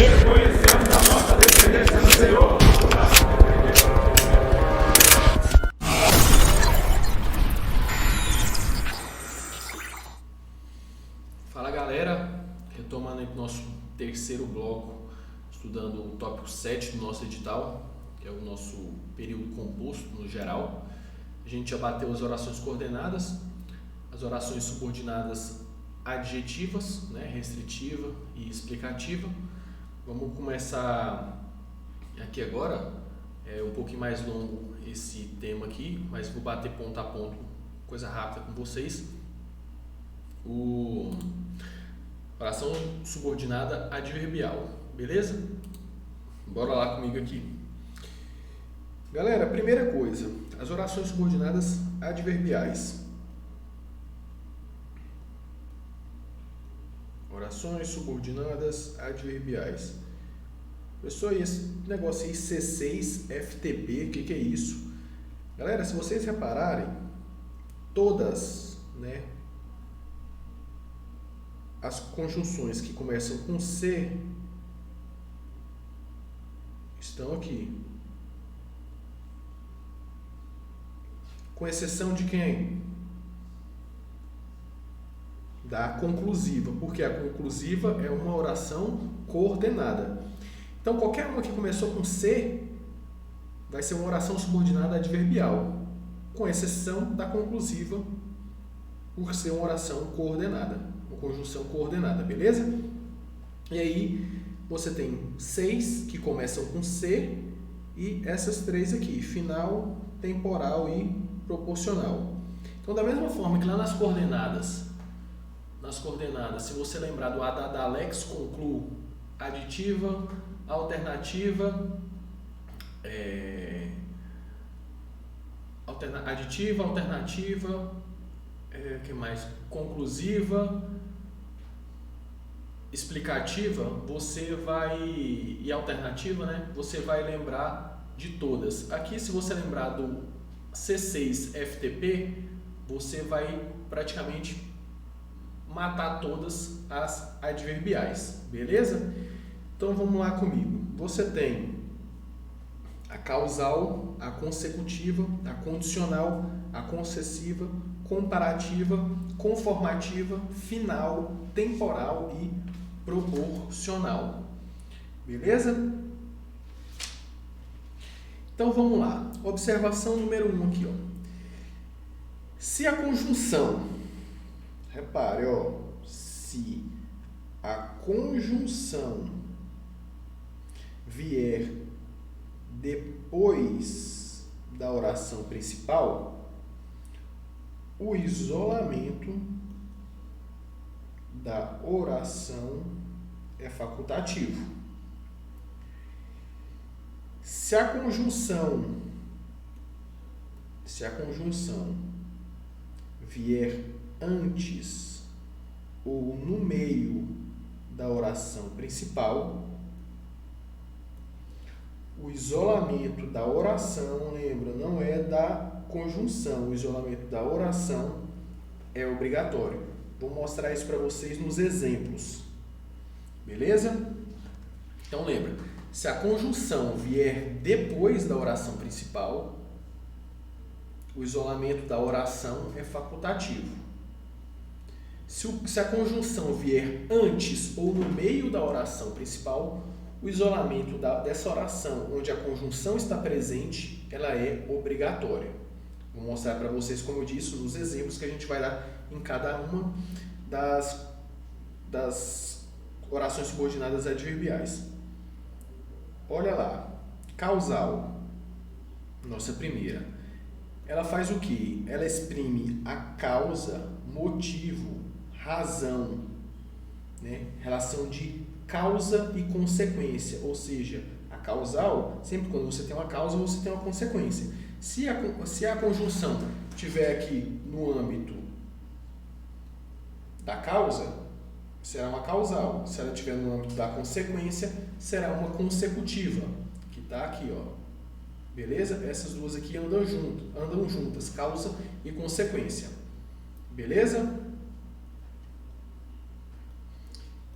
reconhecemos a nossa dependência do Senhor. Fala galera, retomando aí o nosso terceiro bloco, estudando o tópico 7 do nosso edital, que é o nosso período composto no geral. A gente já bateu as orações coordenadas, as orações subordinadas adjetivas, né, restritiva e explicativa. Vamos começar aqui agora, é um pouquinho mais longo esse tema aqui, mas vou bater ponto a ponto, coisa rápida com vocês. Oração subordinada adverbial, beleza? Bora lá comigo aqui. Galera, primeira coisa, as orações subordinadas adverbiais. Orações subordinadas adverbiais. Pessoal, esse negócio aí C6 FTP, o que é isso? Galera, se vocês repararem, todas, né, as conjunções que começam com C estão aqui. Com exceção de quem? Da conclusiva, porque a conclusiva é uma oração coordenada. Então, qualquer uma que começou com C vai ser uma oração subordinada adverbial, com exceção da conclusiva, por ser uma oração coordenada, uma conjunção coordenada, beleza? E aí, você tem 6 que começam com C e essas 3 aqui, final, temporal e proporcional. Então, da mesma forma que lá nas coordenadas, se você lembrar do Alex, concluo aditiva, alternativa, que mais? Conclusiva, explicativa, e alternativa, né? Você vai lembrar de todas. Aqui, se você lembrar do C6 FTP, você vai praticamente matar todas as adverbiais, beleza? Então vamos lá comigo. Você tem a causal, a consecutiva, a condicional, a concessiva, comparativa, conformativa, final, temporal e proporcional. Beleza? Então vamos lá. Observação número 1 aqui, ó. Se a conjunção, repare, ó, se a conjunção vier depois da oração principal, o isolamento da oração é facultativo. Se a conjunção vier antes ou no meio da oração principal, o isolamento da oração, lembra, não é da conjunção, o isolamento da oração é obrigatório. Vou mostrar isso para vocês nos exemplos. Beleza? Então lembra, se a conjunção vier depois da oração principal, o isolamento da oração é facultativo. Se a conjunção vier antes ou no meio da oração principal, o isolamento dessa oração, onde a conjunção está presente, ela é obrigatória. Vou mostrar para vocês, como eu disse, nos exemplos que a gente vai dar em cada uma das orações subordinadas adverbiais. Olha lá, causal, nossa primeira. Ela faz o quê? Ela exprime a causa, motivo, razão, né? Relação de causa e consequência, ou seja, a causal, sempre quando você tem uma causa, você tem uma consequência. Se a conjunção estiver aqui no âmbito da causa, será uma causal. Se ela estiver no âmbito da consequência, será uma consecutiva, que está aqui, ó. Beleza? Essas duas aqui andam juntas, causa e consequência. Beleza?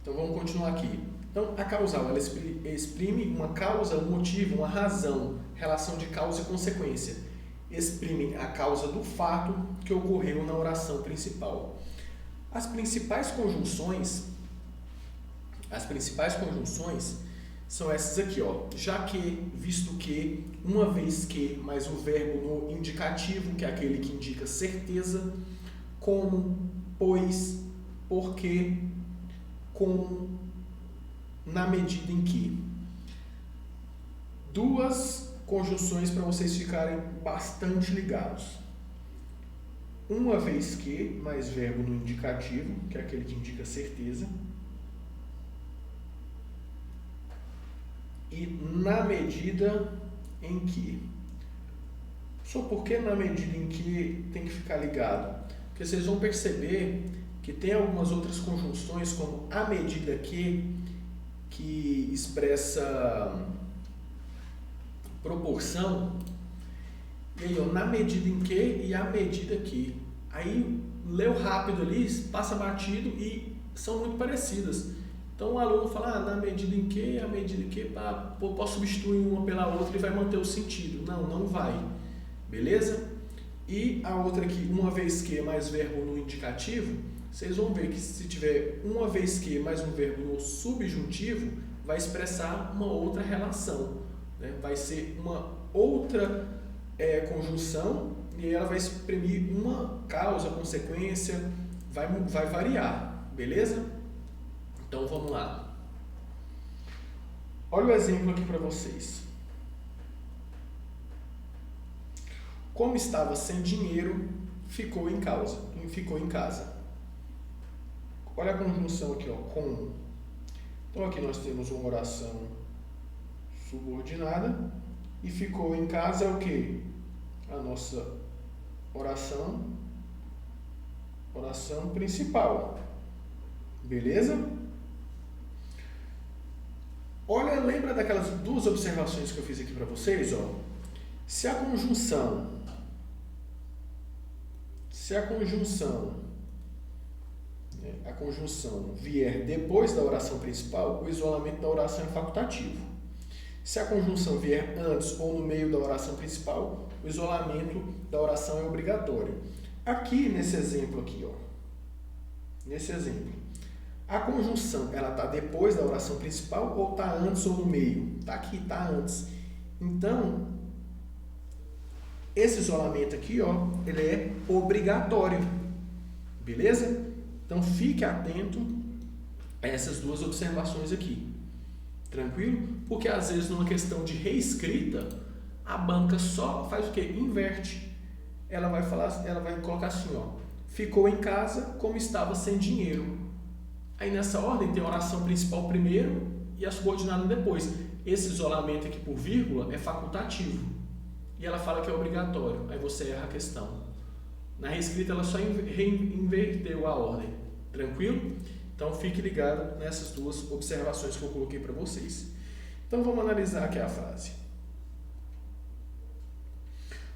Então vamos continuar aqui. Então, a causal, ela exprime uma causa, um motivo, uma razão, relação de causa e consequência. Exprime a causa do fato que ocorreu na oração principal. As principais conjunções são essas aqui, ó. Já que, visto que, uma vez que, mais o verbo no indicativo, que é aquele que indica certeza, como, pois, porque, com, na medida em que. Duas conjunções para vocês ficarem bastante ligados. Uma vez que, mais verbo no indicativo, que é aquele que indica certeza. E na medida em que. Só porque na medida em que tem que ficar ligado? Porque vocês vão perceber que tem algumas outras conjunções, como a medida que expressa proporção. E aí, ó, na medida em que e a medida que. Aí, leu rápido ali, passa batido e são muito parecidas. Então, o aluno fala, na medida em que, a medida em que, posso substituir uma pela outra e vai manter o sentido. Não, não vai. Beleza? E a outra aqui, uma vez que mais verbo no indicativo, vocês vão ver que se tiver uma vez que mais um verbo no subjuntivo, vai expressar uma outra relação. Né? Vai ser uma outra conjunção e ela vai exprimir uma causa, consequência, vai variar. Beleza? Então, vamos lá. Olha o exemplo aqui para vocês. Como estava sem dinheiro, ficou em casa. Olha a conjunção aqui, ó, com. Então, aqui nós temos uma oração subordinada e ficou em casa é o quê? A nossa oração principal. Beleza? Olha, lembra daquelas duas observações que eu fiz aqui para vocês, ó? Se a conjunção vier depois da oração principal, o isolamento da oração é facultativo. Se a conjunção vier antes ou no meio da oração principal, o isolamento da oração é obrigatório. Aqui, nesse exemplo aqui, ó. A conjunção, ela está depois da oração principal ou está antes ou no meio? Está aqui, está antes. Então, esse isolamento aqui, ó, ele é obrigatório. Beleza? Então, fique atento a essas duas observações aqui. Tranquilo? Porque, às vezes, numa questão de reescrita, a banca só faz o quê? Inverte. Ela vai colocar assim, ó. Ficou em casa como estava sem dinheiro. Aí nessa ordem tem a oração principal primeiro e a subordinada depois. Esse isolamento aqui por vírgula é facultativo. E ela fala que é obrigatório. Aí você erra a questão. Na reescrita ela só inverteu a ordem. Tranquilo? Então fique ligado nessas duas observações que eu coloquei para vocês. Então vamos analisar aqui a frase.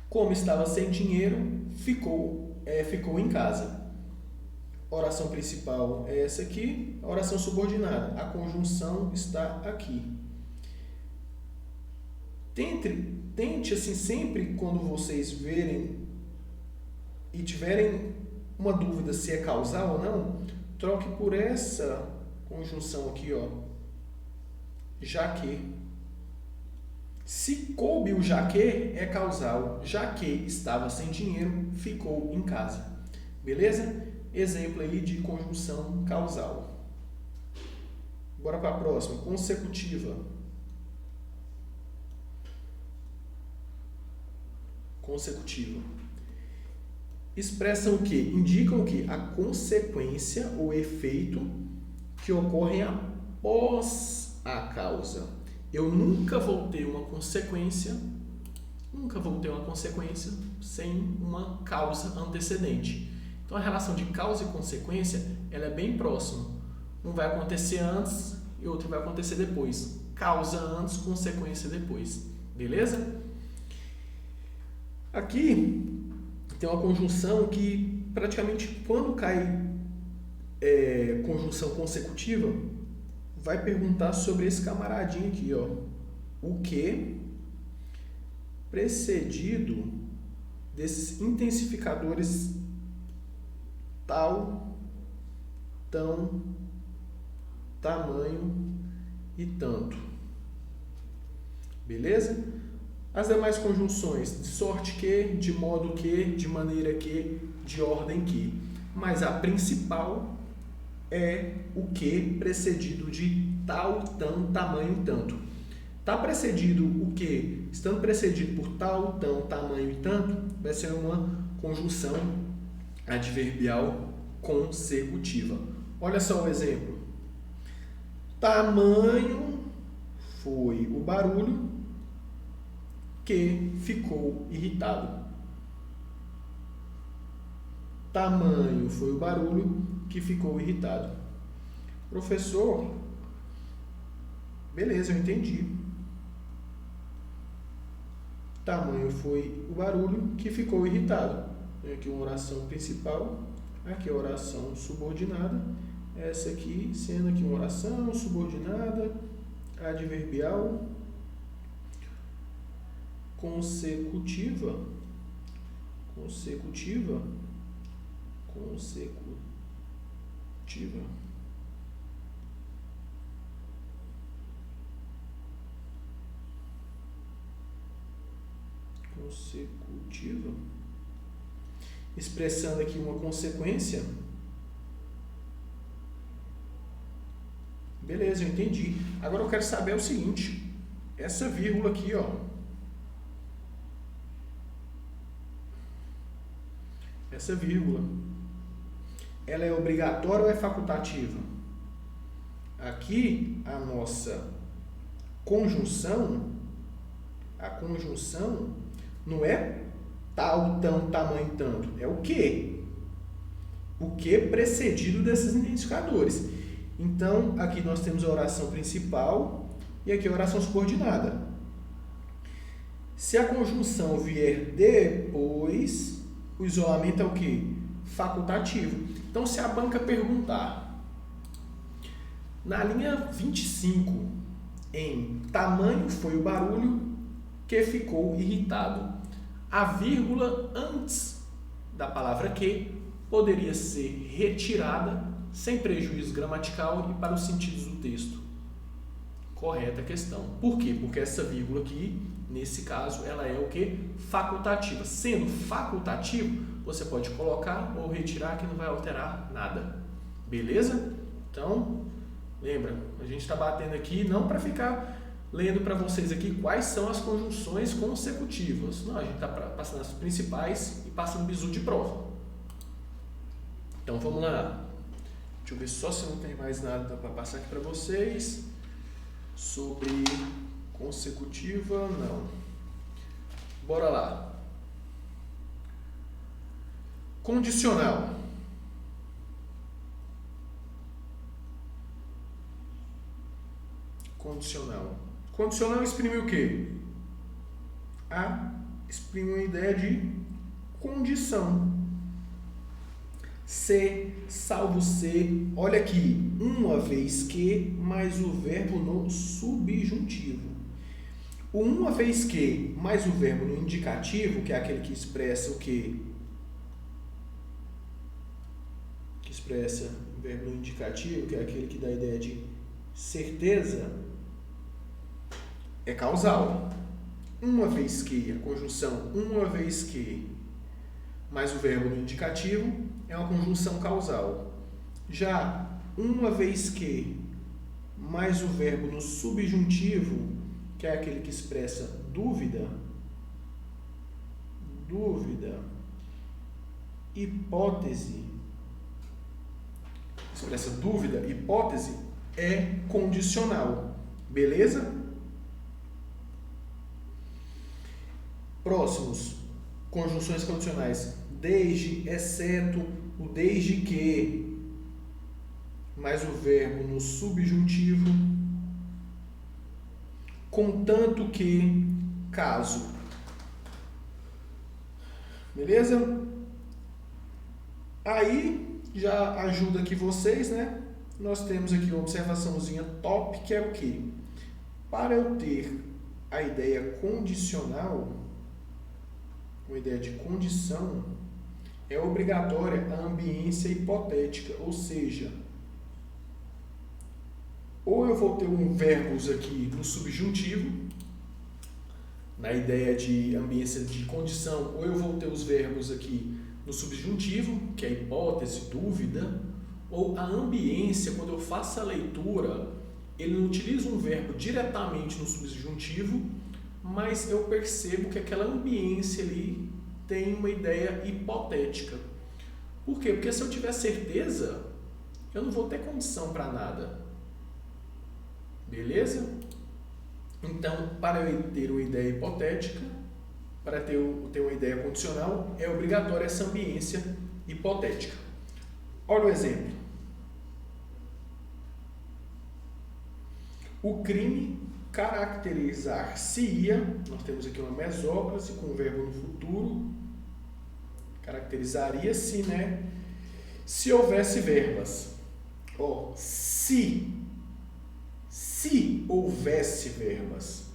Como estava sem dinheiro, ficou em casa. A oração principal é essa aqui, a oração subordinada. A conjunção está aqui. Tente assim, sempre quando vocês verem e tiverem uma dúvida se é causal ou não, troque por essa conjunção aqui, ó. Já que. Se coube o já que, é causal. Já que estava sem dinheiro, ficou em casa. Beleza? Exemplo aí de conjunção causal. Bora para a próxima. Consecutiva. Expressam o quê? Indicam o quê? A consequência ou efeito que ocorrem após a causa. Eu nunca vou ter uma consequência sem uma causa antecedente. Então, a relação de causa e consequência, ela é bem próxima. Um vai acontecer antes e outro vai acontecer depois. Causa antes, consequência depois. Beleza? Aqui tem uma conjunção que praticamente quando cai conjunção consecutiva, vai perguntar sobre esse camaradinho aqui, ó. O que precedido desses intensificadores tal, tão, tamanho e tanto. Beleza? As demais conjunções, de sorte que, de modo que, de maneira que, de ordem que. Mas a principal é o que precedido de tal, tão, tamanho e tanto. Está precedido o que? Estando precedido por tal, tão, tamanho e tanto, vai ser uma conjunção adverbial consecutiva. Olha só o exemplo. Tamanho foi o barulho que ficou irritado. Tamanho foi o barulho que ficou irritado. Professor, beleza, eu entendi. Tamanho foi o barulho que ficou irritado. Tem aqui uma oração principal, aqui a oração subordinada. Essa aqui sendo aqui uma oração subordinada, adverbial, consecutiva, consecutiva, expressando aqui uma consequência. Beleza, eu entendi. Agora eu quero saber o seguinte, essa vírgula aqui, ó, essa vírgula, ela é obrigatória ou é facultativa? Aqui a nossa conjunção, a conjunção não é tal, tão, tamanho, tanto, é o que? O que precedido desses identificadores. Então, aqui nós temos a oração principal e aqui a oração subordinada. Se a conjunção vier depois, o isolamento é o que? Facultativo. Então, se a banca perguntar, na linha 25, em tamanho foi o barulho que ficou irritado, a vírgula antes da palavra que poderia ser retirada sem prejuízo gramatical e para os sentidos do texto. Correta a questão. Por quê? Porque essa vírgula aqui, nesse caso, ela é o que? Facultativa. Sendo facultativo, você pode colocar ou retirar que não vai alterar nada. Beleza? Então, lembra, a gente está batendo aqui não para ficar lendo para vocês aqui quais são as conjunções consecutivas. Não, a gente está passando as principais e passando bizu de prova. Então, vamos lá. Deixa eu ver só se não tem mais nada para passar aqui para vocês. Sobre consecutiva, não. Bora lá. Condicional. Condicional. Condicional exprime o quê? Exprime uma ideia de condição. Se, salvo se, olha aqui, uma vez que, mais o verbo no subjuntivo. O uma vez que, mais o verbo no indicativo, que é aquele que expressa o quê? Que expressa o verbo no indicativo, que é aquele que dá a ideia de certeza, é causal. Uma vez que, a conjunção uma vez que, mais o verbo no indicativo, é uma conjunção causal. Já uma vez que, mais o verbo no subjuntivo, que é aquele que expressa dúvida, hipótese, expressa dúvida, hipótese, é condicional. Beleza? Próximos, conjunções condicionais. Desde, exceto, o desde que, mais o verbo no subjuntivo, contanto que, caso. Beleza? Aí, já ajuda aqui vocês, né? nós temos aqui uma observaçãozinha top, que é o quê? Para eu ter a ideia condicional, uma ideia de condição, é obrigatória a ambiência hipotética, ou seja, ou eu vou ter um verbos aqui no subjuntivo, na ideia de ambiência de condição, ou eu vou ter os verbos aqui no subjuntivo, que é hipótese, dúvida, ou a ambiência, quando eu faço a leitura, ele não utiliza um verbo diretamente no subjuntivo, mas eu percebo que aquela ambiência ali tem uma ideia hipotética. Por quê? Porque se eu tiver certeza, eu não vou ter condição para nada. Beleza? Então, para eu ter uma ideia hipotética, para ter uma ideia condicional, é obrigatória essa ambiência hipotética. Olha o exemplo. O crime caracterizar-se-ia, nós temos aqui uma mesócrase com o verbo no futuro, caracterizaria-se, né? Se houvesse verbas. Se houvesse verbas.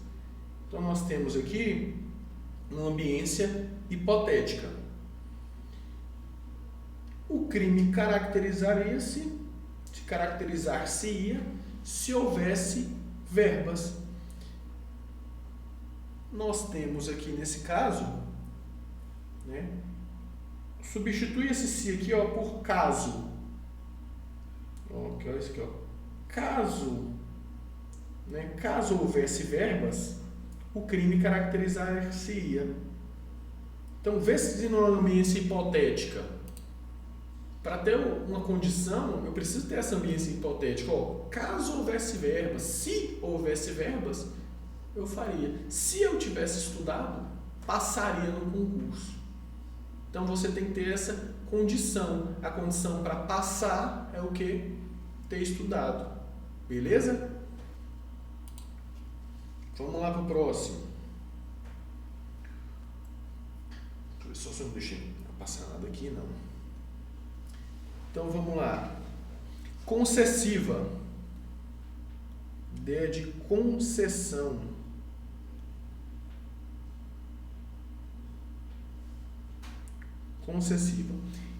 Então, nós temos aqui uma ambiência hipotética. O crime caracterizaria-se, se caracterizar-se-ia, se houvesse verbas. Nós temos aqui nesse caso, né, substitui esse se aqui por caso. Olha isso aqui, caso, né, caso houvesse verbas, o crime caracterizar-se-ia. Então, vê se numa ambiência hipotética. Para ter uma condição, eu preciso ter essa ambiência hipotética. Caso houvesse verbas, se houvesse verbas, eu faria. Se eu tivesse estudado, passaria no concurso. Então, você tem que ter essa condição. A condição para passar é o quê? Ter estudado. Beleza? Vamos lá para o próximo. Deixa eu ver só se eu não deixei passar nada aqui, não. Então, vamos lá. Concessiva. Ideia de concessão. Concessiva.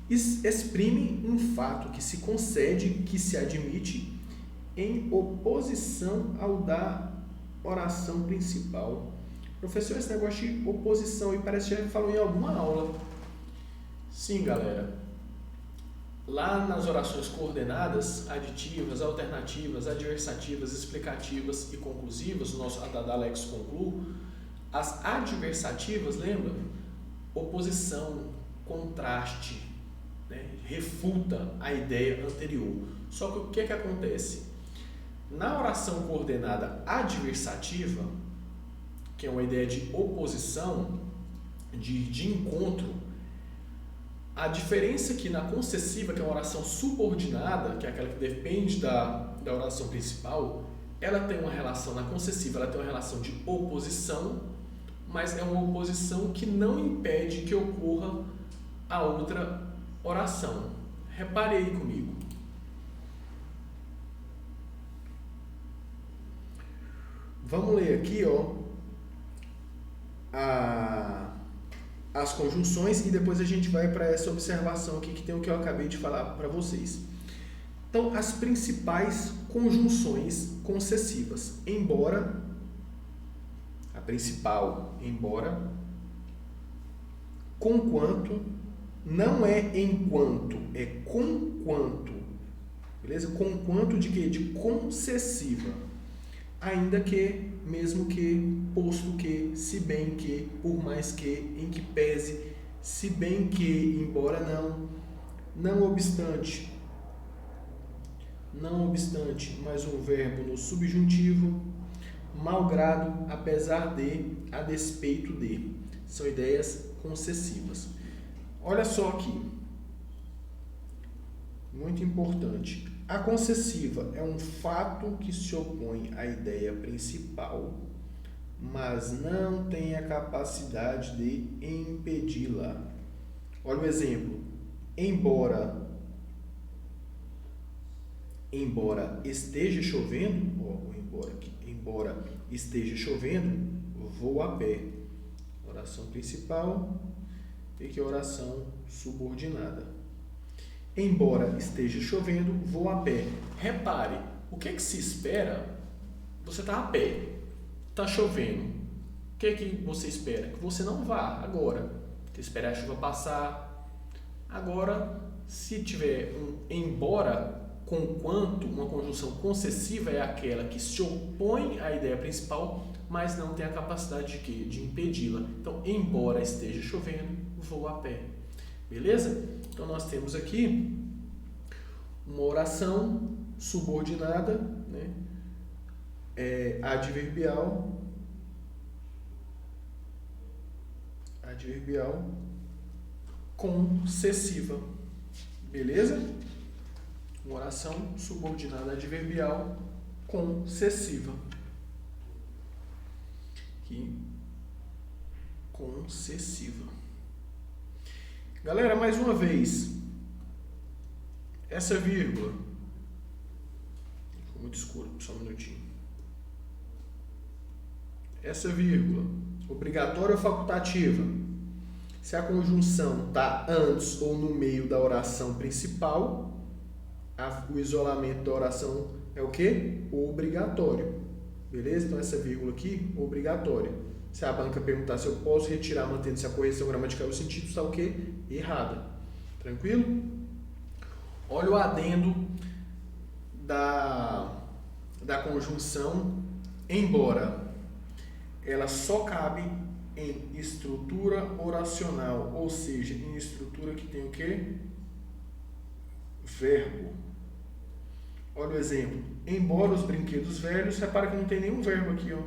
Exprime um fato que se concede, que se admite, em oposição ao da oração principal. Professor, esse negócio de oposição aí parece que já falou em alguma aula. Sim, galera. Lá nas orações coordenadas, aditivas, alternativas, adversativas, explicativas e conclusivas, o nosso Adada Alex Conclu, as adversativas, lembra? Oposição, contraste, né? Refuta a ideia anterior. Só que o que acontece? Na oração coordenada adversativa, que é uma ideia de oposição, de encontro, a diferença que na concessiva, que é uma oração subordinada, que é aquela que depende da oração principal, ela tem uma relação, na concessiva, ela tem uma relação de oposição, mas é uma oposição que não impede que ocorra a outra oração. Repare aí comigo. Vamos ler aqui, as conjunções e depois a gente vai para essa observação aqui que tem o que eu acabei de falar para vocês. Então, as principais conjunções concessivas. Embora, a principal, embora, conquanto, não é enquanto, é conquanto. Beleza? Conquanto de quê? De concessiva. Ainda que, mesmo que, posto que, se bem que, por mais que, em que pese, se bem que, embora não, não obstante, mais um verbo no subjuntivo, malgrado, apesar de, a despeito de. São ideias concessivas. Olha só aqui, muito importante. A concessiva é um fato que se opõe à ideia principal, mas não tem a capacidade de impedi-la. Olha o exemplo. Embora embora esteja chovendo, ó, embora aqui, embora esteja chovendo, vou a pé. Oração principal e que é oração subordinada. Embora esteja chovendo, vou a pé. Repare, o que se espera? Você está a pé, está chovendo. O que você espera? Que você não vá agora. Você espera a chuva passar. Agora, se tiver um embora, conquanto, uma conjunção concessiva é aquela que se opõe à ideia principal, mas não tem a capacidade de quê? De impedi-la. Então, embora esteja chovendo, vou a pé. Beleza? Então, nós temos aqui uma oração subordinada, né? Adverbial concessiva. Beleza? Uma oração subordinada adverbial concessiva. Aqui, concessiva. Galera, mais uma vez, essa vírgula, ficou muito escuro, só um minutinho. Essa vírgula, obrigatória ou facultativa? Se a conjunção está antes ou no meio da oração principal, o isolamento da oração é o quê? Obrigatório. Beleza? Então, essa vírgula aqui, obrigatória. Se a banca perguntar se eu posso retirar mantendo-se a correção gramatical, o sentido está o quê? Errada. Tranquilo? Olha o adendo da conjunção embora. Ela só cabe em estrutura oracional, ou seja, em estrutura que tem o quê? Verbo. Olha o exemplo. Embora os brinquedos velhos, repara que não tem nenhum verbo aqui, ó,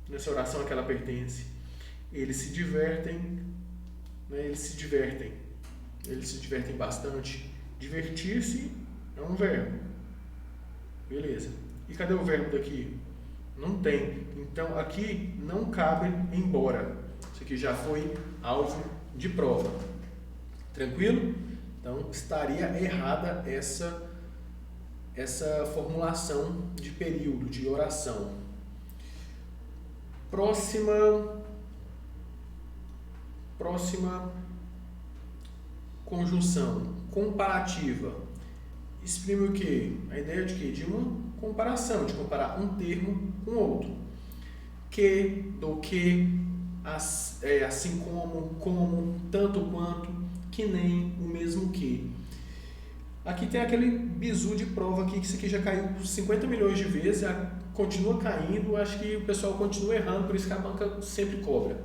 nessa oração a que ela pertence. Eles se divertem, né? Eles se divertem bastante. Divertir-se é um verbo. Beleza. E cadê o verbo daqui? Não tem. Então, aqui não cabe embora. Isso aqui já foi alvo de prova. Tranquilo? Então, estaria errada essa formulação de período, de oração. Próxima conjunção. Comparativa. Exprime o quê? A ideia de quê? De uma comparação, de comparar um termo com outro. Que, do que, assim como, tanto quanto, que nem, o mesmo que. Aqui tem aquele bizu de prova aqui, que isso aqui já caiu 50 milhões de vezes, já continua caindo, acho que o pessoal continua errando, por isso que a banca sempre cobra.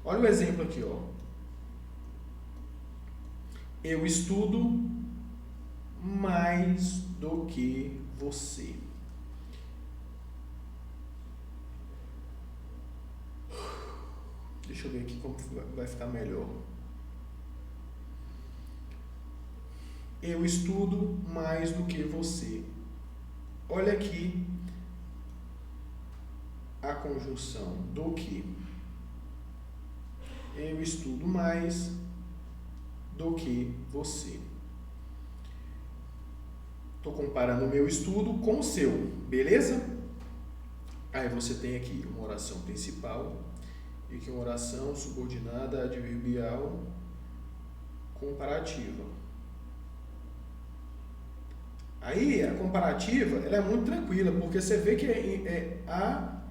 Olha o exemplo aqui, ó. Eu estudo mais do que você. Deixa eu ver aqui como vai ficar melhor. Eu estudo mais do que você. Olha aqui a conjunção do que. Eu estudo mais do que você. Estou comparando o meu estudo com o seu, beleza? Aí você tem aqui uma oração principal e aqui uma oração subordinada adverbial comparativa. Aí a comparativa ela é muito tranquila, porque você vê que é A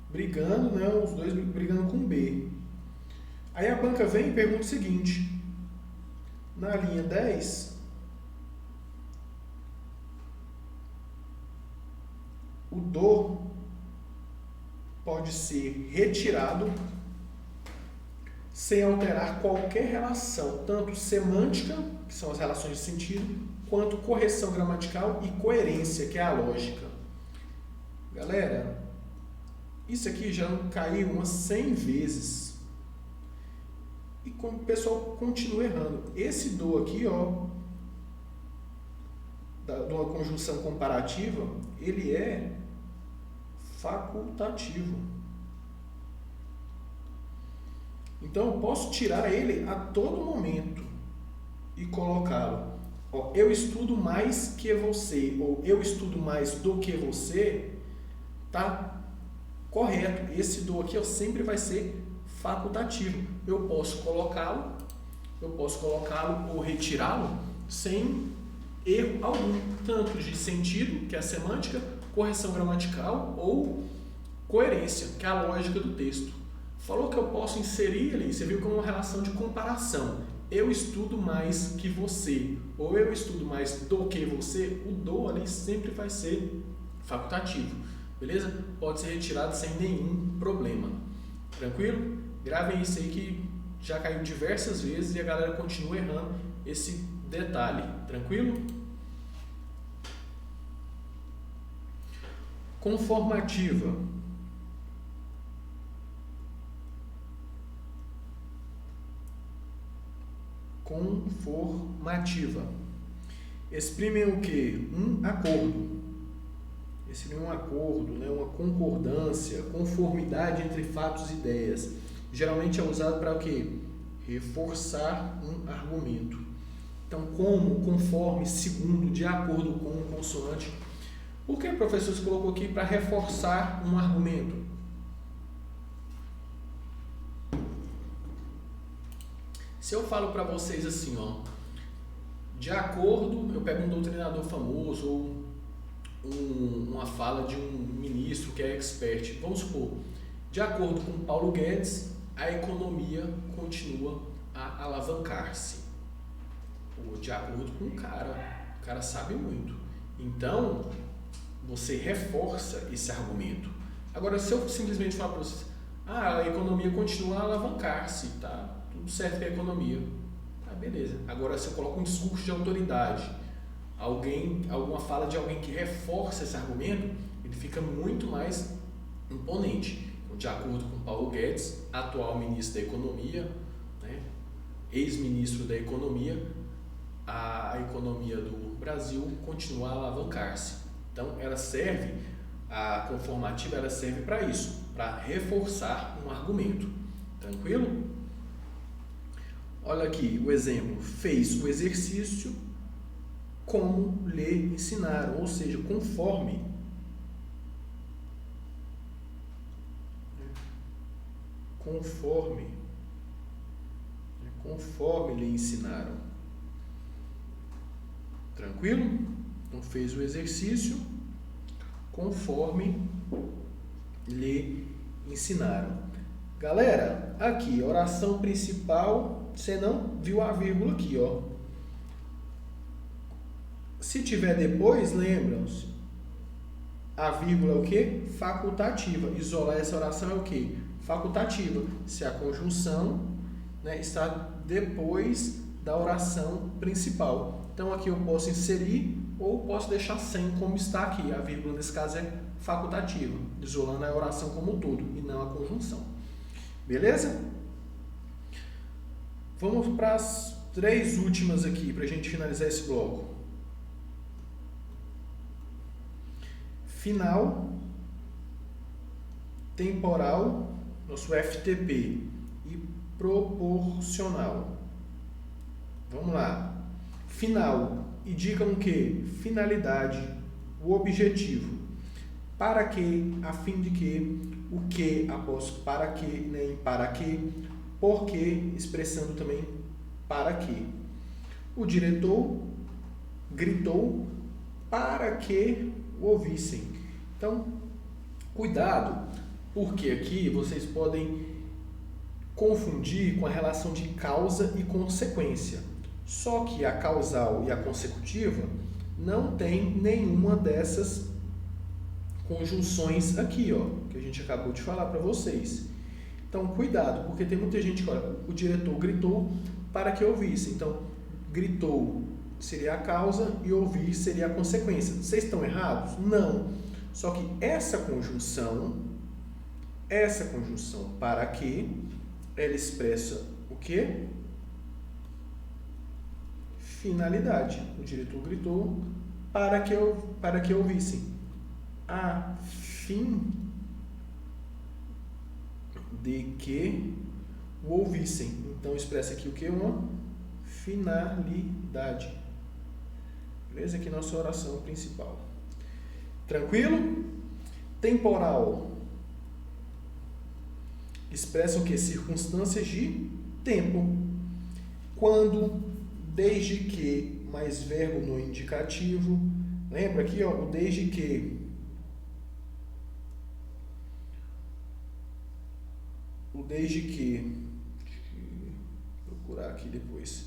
brigando, né, os dois brigando com B. Aí a banca vem e pergunta o seguinte: na linha 10, o do pode ser retirado sem alterar qualquer relação, tanto semântica, que são as relações de sentido, quanto correção gramatical e coerência, que é a lógica. Galera, isso aqui já caiu umas 100 vezes. E como o pessoal continua errando. Esse do aqui, ó, de uma conjunção comparativa, ele é facultativo. Então, eu posso tirar ele a todo momento e colocá-lo. Ó, eu estudo mais que você, ou eu estudo mais do que você, tá correto. Esse do aqui sempre vai ser facultativo. Eu posso colocá-lo ou retirá-lo sem erro algum, tanto de sentido, que é a semântica, correção gramatical ou coerência, que é a lógica do texto. Falou que eu posso inserir ali, você viu como uma relação de comparação. Eu estudo mais que você, ou eu estudo mais do que você, o do ali sempre vai ser facultativo, beleza? Pode ser retirado sem nenhum problema. Tranquilo? Gravem isso aí que já caiu diversas vezes e a galera continua errando esse detalhe. Tranquilo? Conformativa. Conformativa. Exprimem o que? Um acordo. Exprime um acordo, né? Uma concordância, conformidade entre fatos e ideias. Geralmente é usado para o quê? Reforçar um argumento. Então, como, conforme, segundo, de acordo com, consoante. Por que o professor se colocou aqui para reforçar um argumento? Se eu falo para vocês assim, ó, de acordo, eu pego um doutrinador famoso ou uma fala de um ministro que é expert, vamos supor, de acordo com Paulo Guedes, a economia continua a alavancar-se. Ou de acordo com o cara sabe muito. Então, você reforça esse argumento. Agora, se eu simplesmente falar para vocês, a economia continua a alavancar-se, tá? Tudo certo com a economia. Ah, beleza. Agora, se eu coloco um discurso de autoridade, alguma fala de alguém que reforça esse argumento, ele fica muito mais imponente. Então, de acordo com Paulo Guedes, atual ministro da Economia, né, ex-ministro da Economia, a economia do Brasil continua a alavancar-se. Então, a conformativa ela serve para isso, para reforçar um argumento. Tranquilo? Olha aqui o exemplo. Fez o exercício como lhe ensinaram, ou seja, conforme lhe ensinaram. Tranquilo? Então fez o exercício conforme lhe ensinaram. Galera, aqui, oração principal, você não viu a vírgula aqui, ó. Se tiver depois, lembram-se, a vírgula é o quê? Facultativa. Isolar essa oração é o quê? Facultativa. Se a conjunção, né, está depois da oração principal. Então, aqui eu posso inserir ou posso deixar sem como está aqui. A vírgula, nesse caso, é facultativa, isolando a oração como um todo e não a conjunção. Beleza? Vamos para as 3 últimas aqui, para a gente finalizar esse bloco. Final, temporal, nosso FTP, e proporcional. Vamos lá. Final, indicam o que? Finalidade, o objetivo. Para que, a fim de que, o que após para que, nem para que, por que, expressando também para que. O diretor gritou para que o ouvissem. Então, cuidado, porque aqui vocês podem confundir com a relação de causa e consequência. Só que a causal e a consecutiva não tem nenhuma dessas conjunções aqui, ó, que a gente acabou de falar para vocês. Então, cuidado, porque tem muita gente que, olha, o diretor gritou para que ouvisse. Então, gritou seria a causa e ouvir seria a consequência. Vocês estão errados? Não. Só que essa conjunção para que, ela expressa o quê? Finalidade. O diretor gritou para que ouvissem. A fim de que o ouvissem. Então, expressa aqui o que? Uma finalidade. Beleza? Aqui nossa oração principal. Tranquilo? Temporal expressa o que? Circunstâncias de tempo. Quando, desde que, mais verbo no indicativo. Lembra aqui, ó, o desde que. O desde que. Deixa eu procurar aqui depois.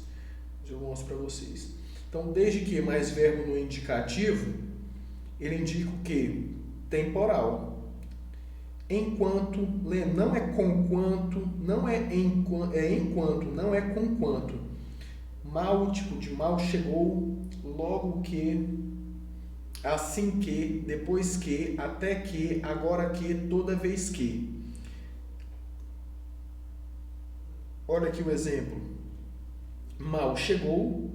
Eu mostro para vocês. Então, desde que mais verbo no indicativo, ele indica o que? Temporal. Enquanto, não é com quanto, não é enquanto, não é com quanto. Mal, tipo de mal chegou, logo que, assim que, depois que, até que, agora que, toda vez que. Olha aqui o exemplo. Mal chegou,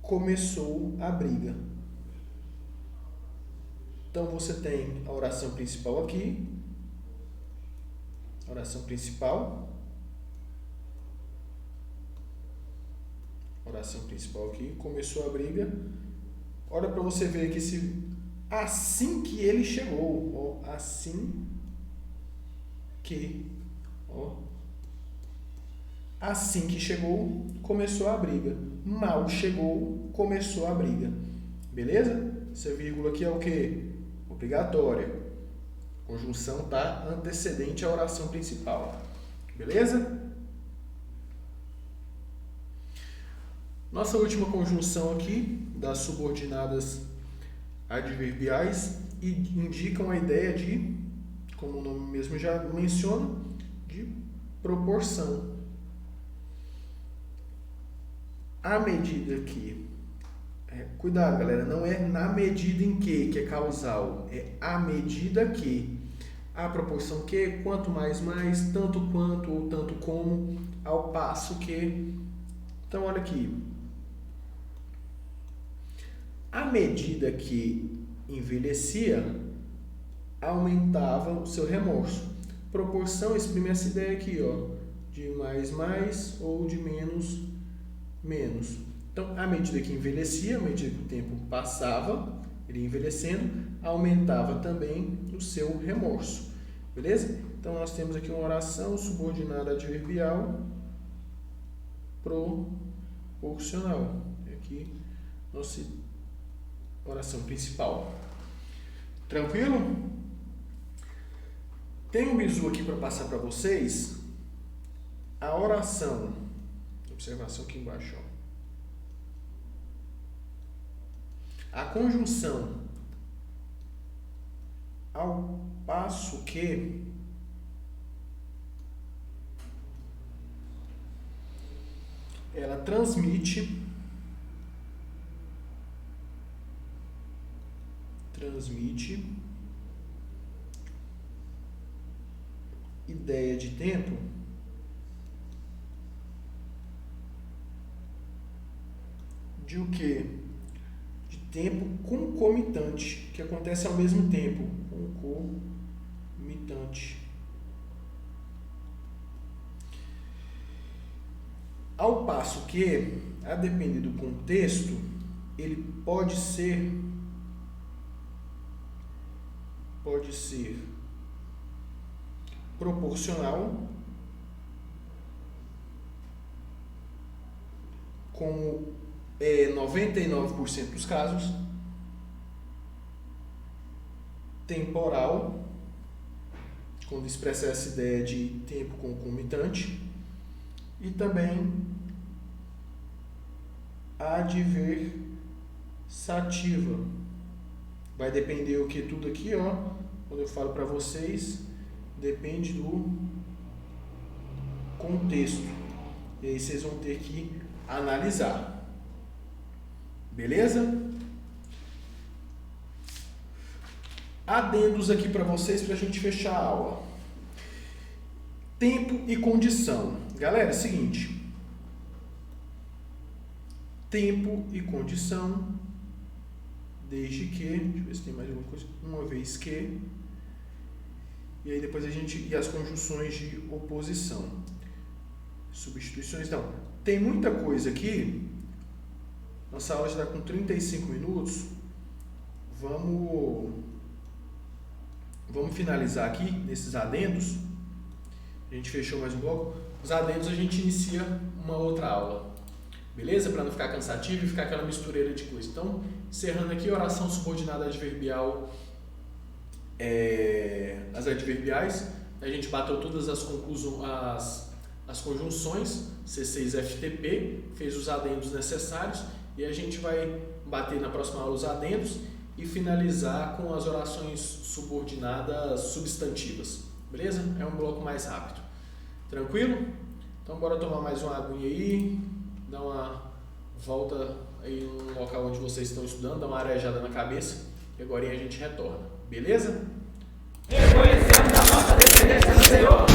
começou a briga. Então, você tem a oração principal aqui. Oração principal. Oração principal aqui. Começou a briga. Olha para você ver aqui se assim que ele chegou. Ó, assim que. Ó. Assim que chegou, começou a briga. Mal chegou, começou a briga. Beleza? Essa vírgula aqui é o quê? Obrigatória. Conjunção tá antecedente à oração principal. Beleza? Nossa última conjunção aqui, das subordinadas adverbiais, indicam a ideia de, como o nome mesmo já menciona, de proporção. À medida que... cuidado, galera, não é na medida em que é causal, é à medida que. A proporção que, quanto mais, tanto quanto ou tanto como, ao passo que. Então, olha aqui. À medida que envelhecia, aumentava o seu remorso. Proporção exprime essa ideia aqui, ó, de mais ou de menos. Então, à medida que envelhecia, à medida que o tempo passava, ele ia envelhecendo, aumentava também o seu remorso. Beleza? Então, nós temos aqui uma oração subordinada adverbial proporcional. Aqui, nossa oração principal. Tranquilo? Tem um bizu aqui para passar para vocês. A oração. Observação aqui embaixo, ó. A conjunção ao passo que ela transmite ideia de tempo de o quê? De tempo concomitante, que acontece ao mesmo tempo. Concomitante. Ao passo que, a depender do contexto, ele pode ser proporcional, como 99% dos casos, temporal, quando expressa essa ideia de tempo concomitante, e também adversativa. Vai depender o que tudo aqui, ó, quando eu falo para vocês, depende do contexto. E aí vocês vão ter que analisar. Beleza? Adendos aqui para vocês para a gente fechar a aula. Tempo e condição. Galera, é o seguinte. Tempo e condição, desde que, deixa eu ver se tem mais alguma coisa, uma vez que, e aí depois e as conjunções de oposição. Substituições, não. Tem muita coisa aqui. Nossa aula já está com 35 minutos. Vamos finalizar aqui nesses adendos. A gente fechou mais um bloco. Os adendos a gente inicia uma outra aula. Beleza? Para não ficar cansativo e ficar aquela mistureira de coisa. Então, encerrando aqui, oração subordinada adverbial, as adverbiais. A gente bateu todas as conjunções, C6FTP, fez os adendos necessários e a gente vai bater na próxima aula os adendos e finalizar com as orações subordinadas substantivas. Beleza? É um bloco mais rápido. Tranquilo? Então bora tomar mais uma aguinha aí, dar uma volta aí no local onde vocês estão estudando, dar uma arejada na cabeça e agora a gente retorna. Beleza? Reconhecemos a nossa dependência do Senhor.